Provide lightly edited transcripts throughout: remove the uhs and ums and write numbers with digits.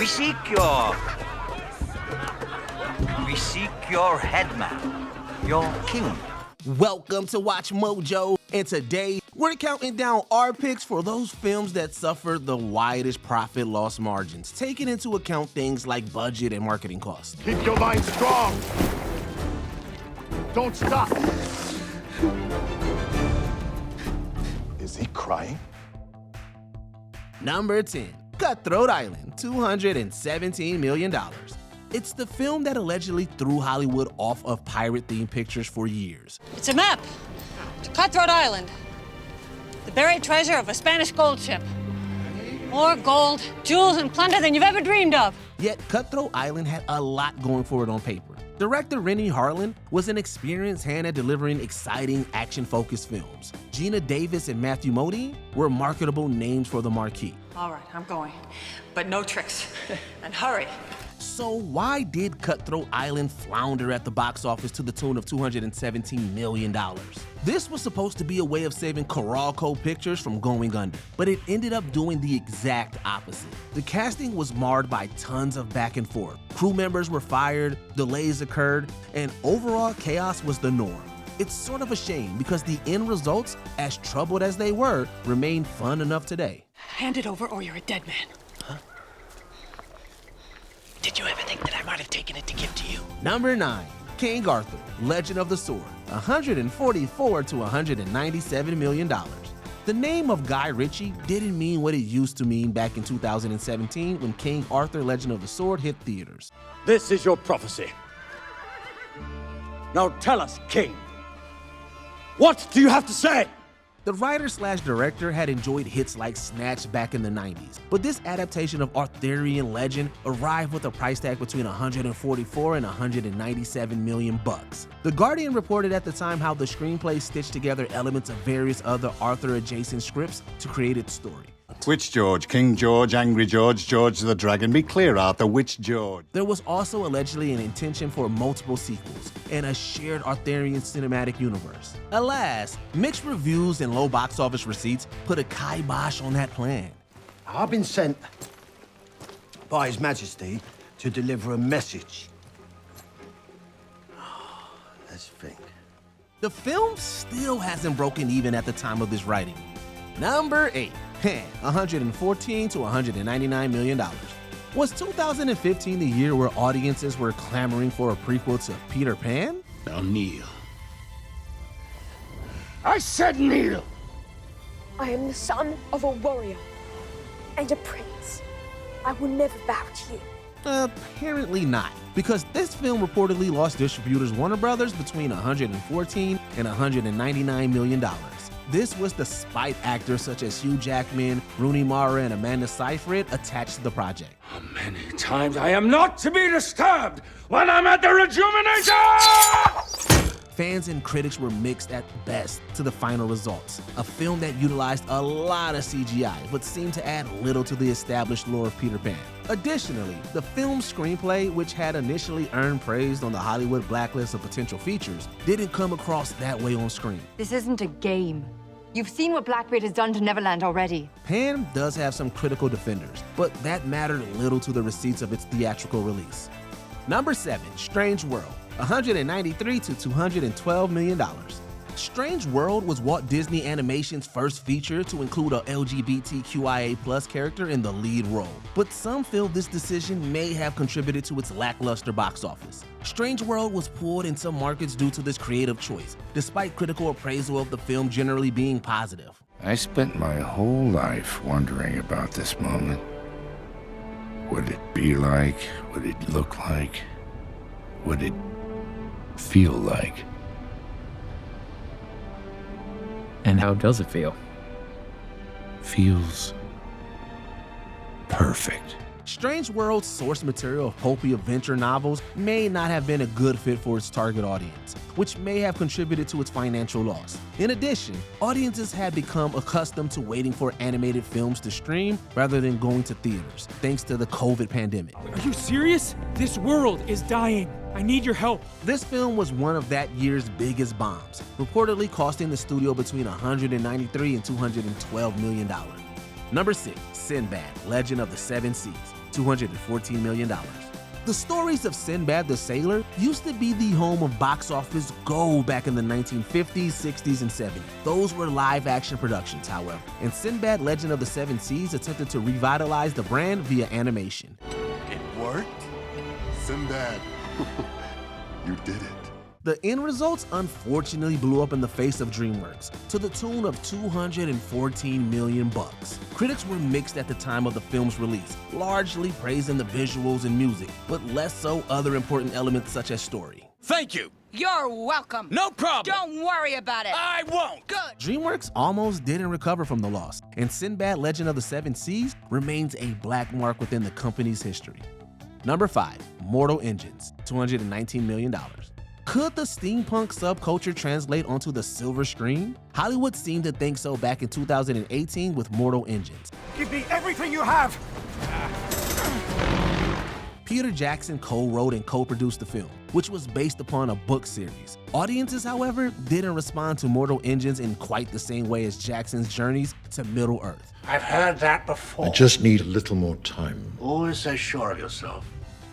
We seek your headman, your king. Welcome to Watch Mojo, and today we're counting down our picks for those films that suffered the widest profit loss margins, taking into account things like budget and marketing costs. Keep your mind strong. Don't stop. Is he crying? Number 10, Cutthroat Island, $217 million. It's the film that allegedly threw Hollywood off of pirate-themed pictures for years. It's a map to Cutthroat Island, the buried treasure of a Spanish gold ship. More gold, jewels, and plunder than you've ever dreamed of. Yet Cutthroat Island had a lot going for it on paper. Director Rennie Harlan was an experienced hand at delivering exciting, action-focused films. Gina Davis and Matthew Modine were marketable names for the marquee. All right, I'm going, but no tricks. And hurry. So why did Cutthroat Island flounder at the box office to the tune of $217 million? This was supposed to be a way of saving Coralco Pictures from going under, but it ended up doing the exact opposite. The casting was marred by tons of back and forth. Crew members were fired, delays occurred, and overall chaos was the norm. It's sort of a shame because the end results, as troubled as they were, remain fun enough today. Hand it over or you're a dead man. Did you ever think that I might have taken it to give to you? Number 9, King Arthur, Legend of the Sword, $144 to $197 million. The name of Guy Ritchie didn't mean what it used to mean back in 2017 when King Arthur, Legend of the Sword hit theaters. This is your prophecy. Now tell us, King, what do you have to say? The writer/director had enjoyed hits like Snatch back in the 90s, but this adaptation of Arthurian legend arrived with a price tag between $144 and $197 million bucks. The Guardian reported at the time how the screenplay stitched together elements of various other Arthur-adjacent scripts to create its story. Which George? King George, Angry George, George the Dragon? Be clear, Arthur, which George? There was also allegedly an intention for multiple sequels and a shared Arthurian cinematic universe. Alas, mixed reviews and low box office receipts put a kibosh on that plan. I've been sent by His Majesty to deliver a message. Let's think. The film still hasn't broken even at the time of this writing. Number 8, $114 to $199 million. Was 2015 the year where audiences were clamoring for a prequel to Peter Pan? Now kneel. I said kneel! I am the son of a warrior and a prince. I will never bow to you. Apparently not, because this film reportedly lost distributors Warner Brothers between $114 and $199 million. This was despite actors such as Hugh Jackman, Rooney Mara, and Amanda Seyfried attached to the project. How many times I am not to be disturbed when I'm at the rejuvenation! Fans and critics were mixed at best to the final results. A film that utilized a lot of CGI, but seemed to add little to the established lore of Peter Pan. Additionally, the film's screenplay, which had initially earned praise on the Hollywood blacklist of potential features, didn't come across that way on screen. This isn't a game. You've seen what Blackbeard has done to Neverland already. Pan does have some critical defenders, but that mattered little to the receipts of its theatrical release. Number 7, Strange World, $193 to $212 million. Strange World was Walt Disney Animation's first feature to include a LGBTQIA+ character in the lead role, but some feel this decision may have contributed to its lackluster box office. Strange World was pulled in some markets due to this creative choice, despite critical appraisal of the film generally being positive. I spent my whole life wondering about this moment. Would it be like? Would it look like? Would it feel like? And how does it feel? Feels perfect. Strange World's source material of pulpy adventure novels may not have been a good fit for its target audience, which may have contributed to its financial loss. In addition, audiences had become accustomed to waiting for animated films to stream rather than going to theaters, thanks to the COVID pandemic. Are you serious? This world is dying. I need your help. This film was one of that year's biggest bombs, reportedly costing the studio between $193 and $212 million. Number 6, Sinbad, Legend of the Seven Seas. $214 million. The stories of Sinbad the Sailor used to be the home of box office gold back in the 1950s, 60s, and 70s. Those were live-action productions, however, and Sinbad Legend of the Seven Seas attempted to revitalize the brand via animation. It worked? Sinbad, you did it. The end results unfortunately blew up in the face of DreamWorks to the tune of $214 million. Critics were mixed at the time of the film's release, largely praising the visuals and music, but less so other important elements such as story. Thank you. You're welcome. No problem. Don't worry about it. I won't. Good. DreamWorks almost didn't recover from the loss, and Sinbad Legend of the Seven Seas remains a black mark within the company's history. Number 5, Mortal Engines, $219 million. Could the steampunk subculture translate onto the silver screen? Hollywood seemed to think so back in 2018 with Mortal Engines. Give me everything you have! Peter Jackson co-wrote and co-produced the film, which was based upon a book series. Audiences, however, didn't respond to Mortal Engines in quite the same way as Jackson's journeys to Middle-earth. I've heard that before. I just need a little more time. Always so sure of yourself.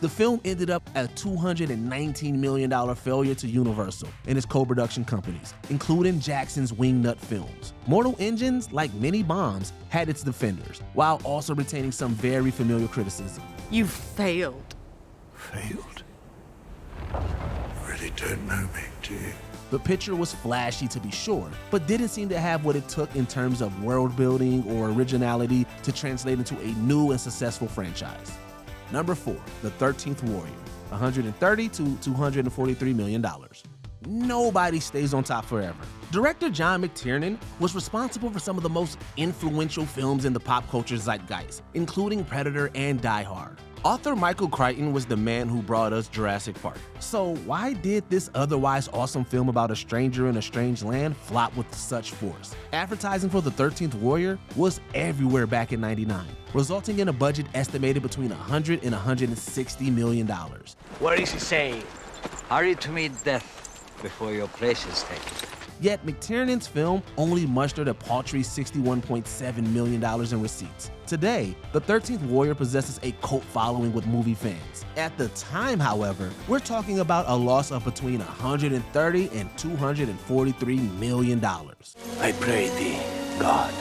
The film ended up a $219 million failure to Universal and its co-production companies, including Jackson's Wingnut Films. Mortal Engines, like many bombs, had its defenders, while also retaining some very familiar criticism. You failed. Failed? Really don't know me, do you? The picture was flashy to be sure, but didn't seem to have what it took in terms of world building or originality to translate into a new and successful franchise. Number 4, The 13th Warrior, $130 to $243 million. Nobody stays on top forever. Director John McTiernan was responsible for some of the most influential films in the pop culture zeitgeist, including Predator and Die Hard. Author Michael Crichton was the man who brought us Jurassic Park. So why did this otherwise awesome film about a stranger in a strange land flop with such force? Advertising for The 13th Warrior was everywhere back in '99, resulting in a budget estimated between $100 and $160 million. What is he saying? Hurry to meet death before your place is taken. Yet McTiernan's film only mustered a paltry $61.7 million in receipts. Today, The 13th Warrior possesses a cult following with movie fans. At the time, however, we're talking about a loss of between $130 and $243 million. I pray thee, God,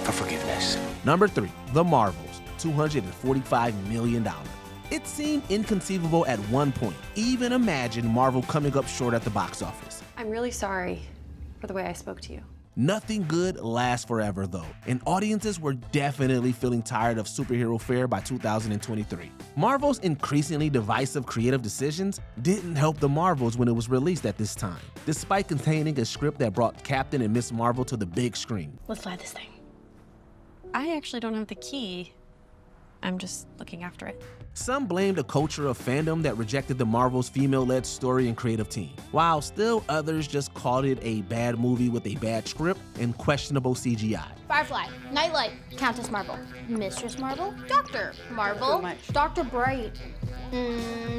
for forgiveness. Number 3, The Marvels, $245 million. It seemed inconceivable at one point. Even imagine Marvel coming up short at the box office. I'm really sorry for the way I spoke to you. Nothing good lasts forever though, and audiences were definitely feeling tired of superhero fare by 2023. Marvel's increasingly divisive creative decisions didn't help the Marvels when it was released at this time, despite containing a script that brought Captain and Miss Marvel to the big screen. Let's fly this thing. I actually don't have the key. I'm just looking after it. Some blamed a culture of fandom that rejected the Marvel's female-led story and creative team, while still others just called it a bad movie with a bad script and questionable CGI. Firefly, Nightlight, Countess Marvel, Mistress Marvel, Dr. Marvel, Dr. Bright,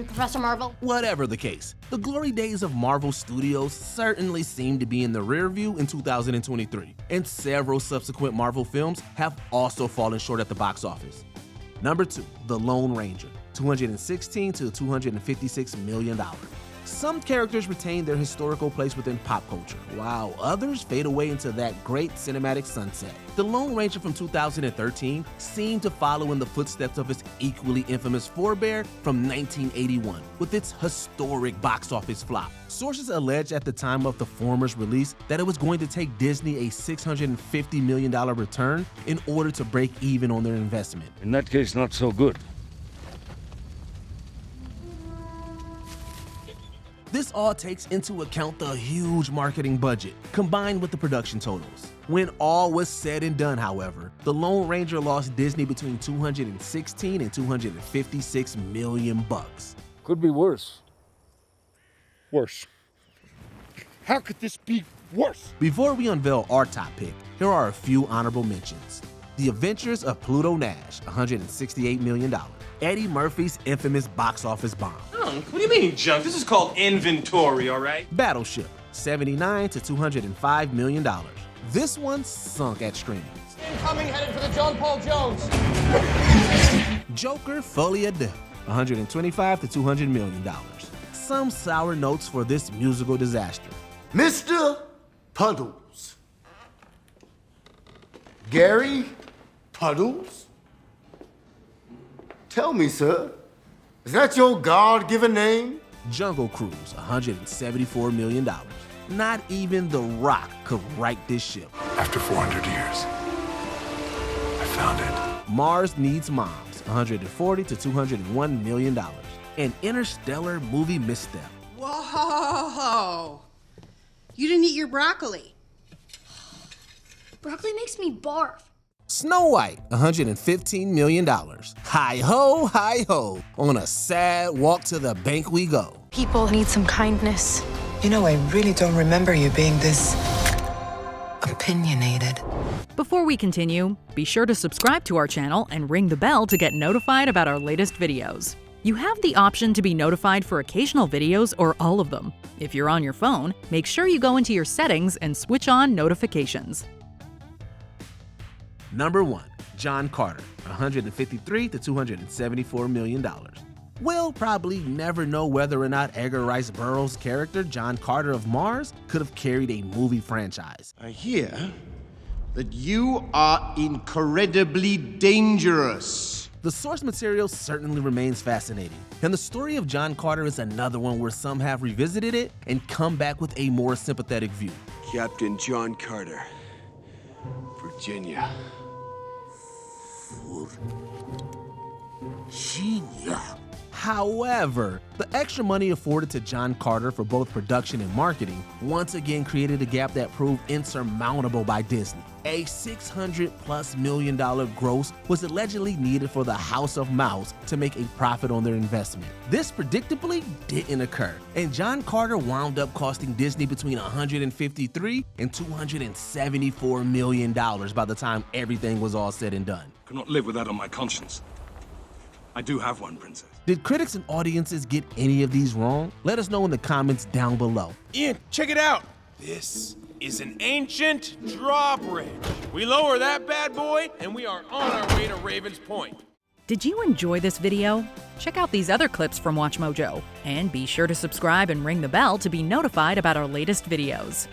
Professor Marvel. Whatever the case, the glory days of Marvel Studios certainly seem to be in the rear view in 2023, and several subsequent Marvel films have also fallen short at the box office. Number 2, The Lone Ranger, $216 to $256 million. Some characters retain their historical place within pop culture, while others fade away into that great cinematic sunset. The Lone Ranger from 2013 seemed to follow in the footsteps of its equally infamous forebear from 1981, with its historic box office flop. Sources alleged at the time of the former's release that it was going to take Disney a $650 million return in order to break even on their investment. In that case, not so good. This all takes into account the huge marketing budget, combined with the production totals. When all was said and done, however, The Lone Ranger lost Disney between $216 and $256 million. Could be worse. Worse. How could this be worse? Before we unveil our top pick, here are a few honorable mentions. The Adventures of Pluto Nash, $168 million. Eddie Murphy's infamous box office bomb. What do you mean, junk? This is called inventory, all right? Battleship, $79 to $205 million. This one sunk at screenings. Incoming, headed for the John Paul Jones. Joker Folie à Deux, $125 to $200 million. Some sour notes for this musical disaster. Mr. Puddles. Gary Puddles? Tell me, sir, is that your God-given name? Jungle Cruise, $174 million. Not even The Rock could right this ship. After 400 years, I found it. Mars Needs Moms, $140 to $201 million. An interstellar movie misstep. Whoa! You didn't eat your broccoli. Broccoli makes me barf. Snow White, $115 million. Hi ho, on a sad walk to the bank we go. People need some kindness. You know, I really don't remember you being this opinionated. Before we continue, be sure to subscribe to our channel and ring the bell to get notified about our latest videos. You have the option to be notified for occasional videos or all of them. If you're on your phone, make sure you go into your settings and switch on notifications. Number 1, John Carter, $153 to $274 million. We'll probably never know whether or not Edgar Rice Burroughs' character, John Carter of Mars, could have carried a movie franchise. I hear that you are incredibly dangerous. The source material certainly remains fascinating, and the story of John Carter is another one where some have revisited it and come back with a more sympathetic view. Captain John Carter, Virginia. Virginia. However, the extra money afforded to John Carter for both production and marketing once again created a gap that proved insurmountable by Disney. A $600+ million gross was allegedly needed for the House of Mouse to make a profit on their investment. This predictably didn't occur, and John Carter wound up costing Disney between $153 and $274 million by the time everything was all said and done. I cannot live with that on my conscience. I do have one, Princess. Did critics and audiences get any of these wrong? Let us know in the comments down below. Ian, check it out. This is an ancient drawbridge. We lower that bad boy, and we are on our way to Raven's Point. Did you enjoy this video? Check out these other clips from WatchMojo, and be sure to subscribe and ring the bell to be notified about our latest videos.